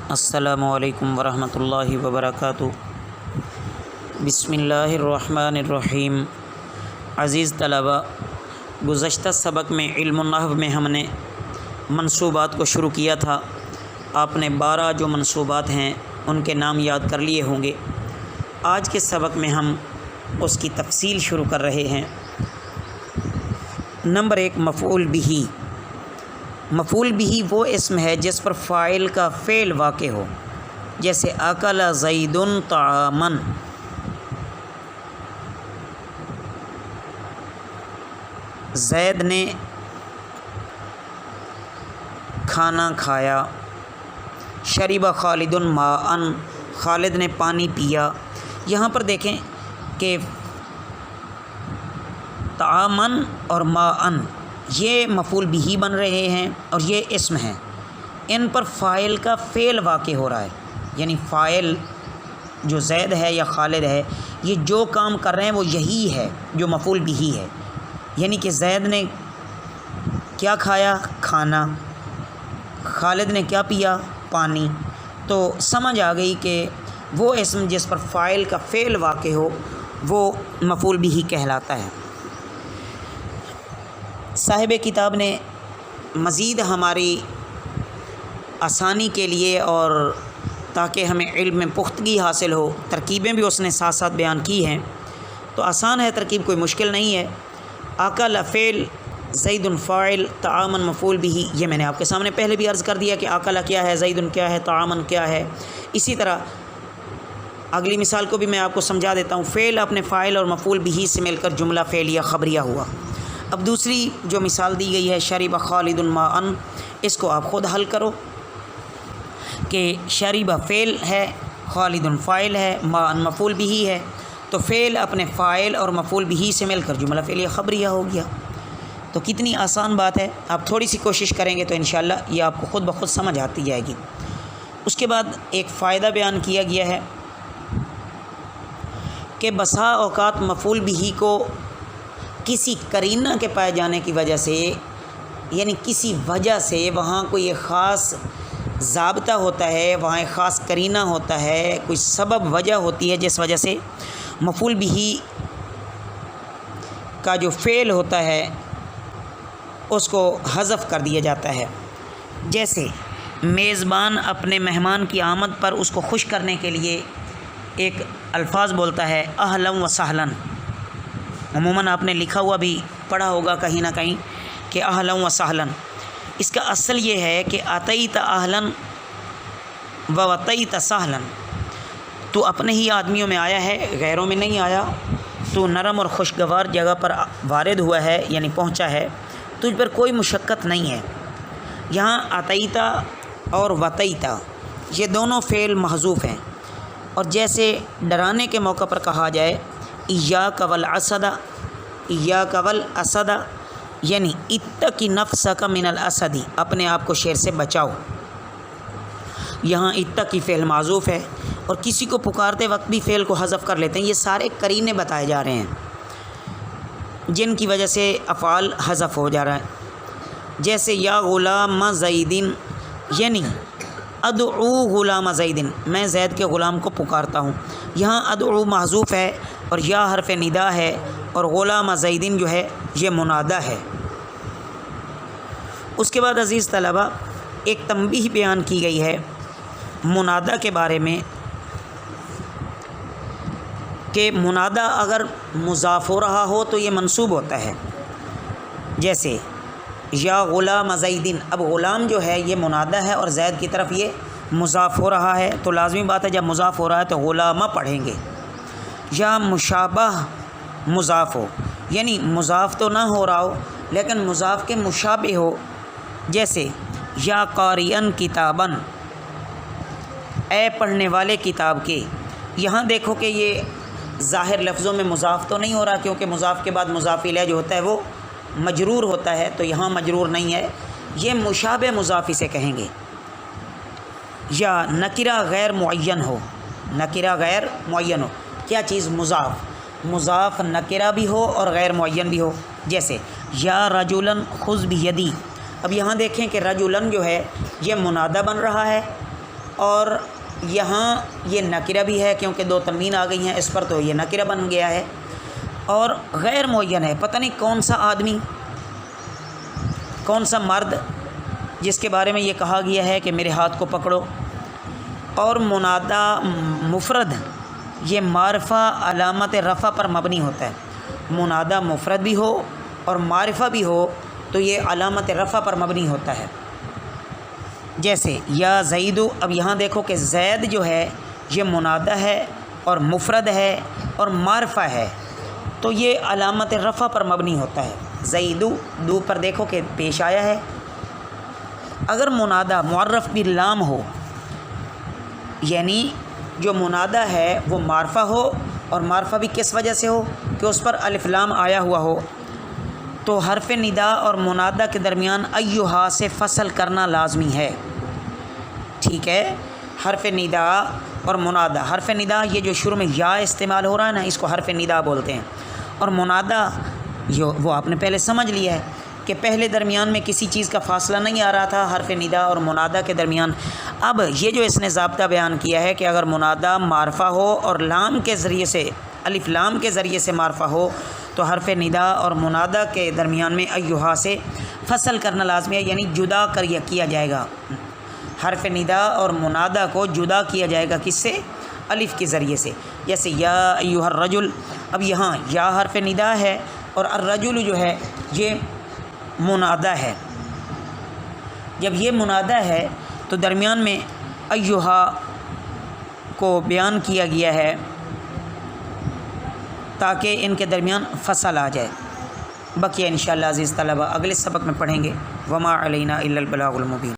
السلام علیکم ورحمۃ اللہ وبرکاتہ۔ بسم اللہ الرحمن الرحیم۔ عزیز طلباء، گزشتہ سبق میں علم النحو میں ہم نے منصوبات کو شروع کیا تھا۔ آپ نے 12 جو منصوبات ہیں ان کے نام یاد کر لیے ہوں گے۔ آج کے سبق میں ہم اس کی تفصیل شروع کر رہے ہیں۔ نمبر 1، مفعول بہ۔ مفعول بہ وہ اسم ہے جس پر فاعل کا فعل واقع ہو، جیسے اکل زید طعاما، زید نے کھانا کھایا۔ شرب خالد ماء، خالد نے پانی پیا۔ یہاں پر دیکھیں کہ طعاما اور ماء یہ مفعول بہ بن رہے ہیں اور یہ اسم ہیں۔ ان پر فاعل کا فعل واقع ہو رہا ہے، یعنی فاعل جو زید ہے یا خالد ہے، یہ جو کام کر رہے ہیں وہ یہی ہے جو مفعول بہ ہے۔ یعنی کہ زید نے کیا کھایا؟ کھانا۔ خالد نے کیا پیا؟ پانی۔ تو سمجھ آ گئی کہ وہ اسم جس پر فاعل کا فعل واقع ہو وہ مفعول بہ کہلاتا ہے۔ صاحب کتاب نے مزید ہماری آسانی کے لیے اور تاکہ ہمیں علم میں پختگی حاصل ہو، ترکیبیں بھی اس نے ساتھ ساتھ بیان کی ہیں۔ تو آسان ہے ترکیب، کوئی مشکل نہیں ہے۔ اکل فعل، زید فاعل، طعاما مفعول بہ، یہ میں نے آپ کے سامنے پہلے بھی عرض کر دیا کہ اکل کیا ہے، زید کیا ہے، طعاما کیا ہے۔ اسی طرح اگلی مثال کو بھی میں آپ کو سمجھا دیتا ہوں۔ فعل اپنے فاعل اور مفعول بہ سے مل کر جملہ فعلیہ خبریہ ہوا۔ اب دوسری جو مثال دی گئی ہے شرب خالد ماء، اس کو آپ خود حل کرو کہ شرب فعل ہے، خالد فاعل ہے، ماء مفعول بہ ہے، تو فعل اپنے فاعل اور مفعول بہ سے مل کر جملہ فعلیہ خبریہ ہو گیا۔ تو کتنی آسان بات ہے، آپ تھوڑی سی کوشش کریں گے تو انشاءاللہ یہ آپ کو خود بخود سمجھ آتی جائے گی۔ اس کے بعد ایک فائدہ بیان کیا گیا ہے کہ بسا اوقات مفعول بہ کو کسی قرینہ کے پائے جانے کی وجہ سے، یعنی کسی وجہ سے وہاں کوئی خاص ضابطہ ہوتا ہے، وہاں ایک خاص قرینہ ہوتا ہے، کوئی سبب وجہ ہوتی ہے جس وجہ سے مفعول بہ کا جو فعل ہوتا ہے اس کو حذف کر دیا جاتا ہے۔ جیسے میزبان اپنے مہمان کی آمد پر اس کو خوش کرنے کے لیے ایک الفاظ بولتا ہے اہلا و سہلا۔ عموماً آپ نے لکھا ہوا بھی پڑھا ہوگا کہیں نہ کہیں کہ اہلا و سہلا۔ اس کا اصل یہ ہے کہ اتیت اہلا و اتیت سہلا، تو اپنے ہی آدمیوں میں آیا ہے، غیروں میں نہیں آیا، تو نرم اور خوشگوار جگہ پر وارد ہوا ہے، یعنی پہنچا ہے، تجھ پر کوئی مشقت نہیں ہے۔ یہاں اتیتا اور وتیتا یہ دونوں فعل محذوف ہیں، اور جیسے ڈرانے کے موقع پر کہا جائے ایاک والاسد، ایاک والاسد، یعنی اتقی نفسک من الاسد، اپنے آپ کو شیر سے بچاؤ۔ یہاں اتقی فعل معذوف ہے، اور کسی کو پکارتے وقت بھی فعل کو حذف کر لیتے ہیں۔ یہ سارے قرینے بتائے جا رہے ہیں جن کی وجہ سے افعال حذف ہو جا رہا ہے۔ جیسے یا غلام زیدن، یعنی ادعو غلام زیدن، میں زید کے غلام کو پکارتا ہوں۔ یہاں ادعو محذوف ہے اور یا حرف ندا ہے، اور غلام زیدن جو ہے یہ منادہ ہے۔ اس کے بعد عزیز طلباء ایک تنبیہ بیان کی گئی ہے منادہ کے بارے میں کہ منادہ اگر مضاف ہو رہا ہو تو یہ منصوب ہوتا ہے۔ جیسے یا غلام زیدن، اب غلام جو ہے یہ منادہ ہے اور زید کی طرف یہ مضاف ہو رہا ہے، تو لازمی بات ہے جب مضاف ہو رہا ہے تو غلامہ پڑھیں گے۔ یا مشابہ مضاف ہو، یعنی مضاف تو نہ ہو رہا ہو لیکن مضاف کے مشابہ ہو، جیسے یا قارئن کتاباً، اے پڑھنے والے کتاب کے۔ یہاں دیکھو کہ یہ ظاہر لفظوں میں مضاف تو نہیں ہو رہا، کیونکہ مضاف کے بعد مضاف الیہ جو ہوتا ہے وہ مجرور ہوتا ہے، تو یہاں مجرور نہیں ہے، یہ مشابہ مضاف اسے کہیں گے۔ یا نکرہ غیر معین ہو، نکرہ غیر معین ہو، کیا چیز؟ مضاف، مضاف نکرہ بھی ہو اور غیر معین بھی ہو، جیسے یا رجلاً خذ بیدی۔ اب یہاں دیکھیں کہ رجلاً جو ہے یہ منادہ بن رہا ہے اور یہاں یہ نکرہ بھی ہے کیونکہ دو تنوین آ گئی ہیں اس پر، تو یہ نکرہ بن گیا ہے، اور غیر معین ہے، پتہ نہیں کون سا آدمی، کون سا مرد جس کے بارے میں یہ کہا گیا ہے کہ میرے ہاتھ کو پکڑو۔ اور منادہ مفرد یہ معرفہ علامت رفع پر مبنی ہوتا ہے، منادہ مفرد بھی ہو اور معرفہ بھی ہو تو یہ علامت رفع پر مبنی ہوتا ہے۔ جیسے یا زید، اب یہاں دیکھو کہ زید جو ہے یہ منادہ ہے اور مفرد ہے اور معرفہ ہے، تو یہ علامت رفع پر مبنی ہوتا ہے۔ زید دو پر دیکھو کہ پیش آیا ہے۔ اگر منادہ معرف باللام ہو، یعنی جو منادہ ہے وہ معرفہ ہو، اور معرفہ بھی کس وجہ سے ہو کہ اس پر الف لام آیا ہوا ہو، تو حرف ندا اور منادہ کے درمیان ایہا سے فصل کرنا لازمی ہے۔ ٹھیک ہے، حرف ندا اور منادہ، حرف ندا یہ جو شروع میں یا استعمال ہو رہا ہے نا، اس کو حرف ندا بولتے ہیں، اور منادہ وہ آپ نے پہلے سمجھ لیا ہے کہ پہلے درمیان میں کسی چیز کا فاصلہ نہیں آ رہا تھا حرف ندا اور منادہ کے درمیان۔ اب یہ جو اس نے ضابطہ بیان کیا ہے کہ اگر منادہ معرفہ ہو اور لام کے ذریعے سے، الف لام کے ذریعے سے معرفہ ہو، تو حرف ندا اور منادہ کے درمیان میں ایہا سے فصل کرنا لازمی ہے، یعنی جدا کیا جائے گا، حرف ندا اور منادہ کو جدا کیا جائے گا، کس سے؟ الف کے ذریعے سے۔ جیسے یا ایہا الرجل، اب یہاں یا حرف ندا ہے اور الرجل جو ہے یہ منادہ ہے۔ جب یہ منادہ ہے تو درمیان میں ایہا کو بیان کیا گیا ہے تاکہ ان کے درمیان فصل آ جائے۔ بقیہ انشاءاللہ عزیز طلبہ اگلے سبق میں پڑھیں گے۔ وما علینا الا البلاغ المبین۔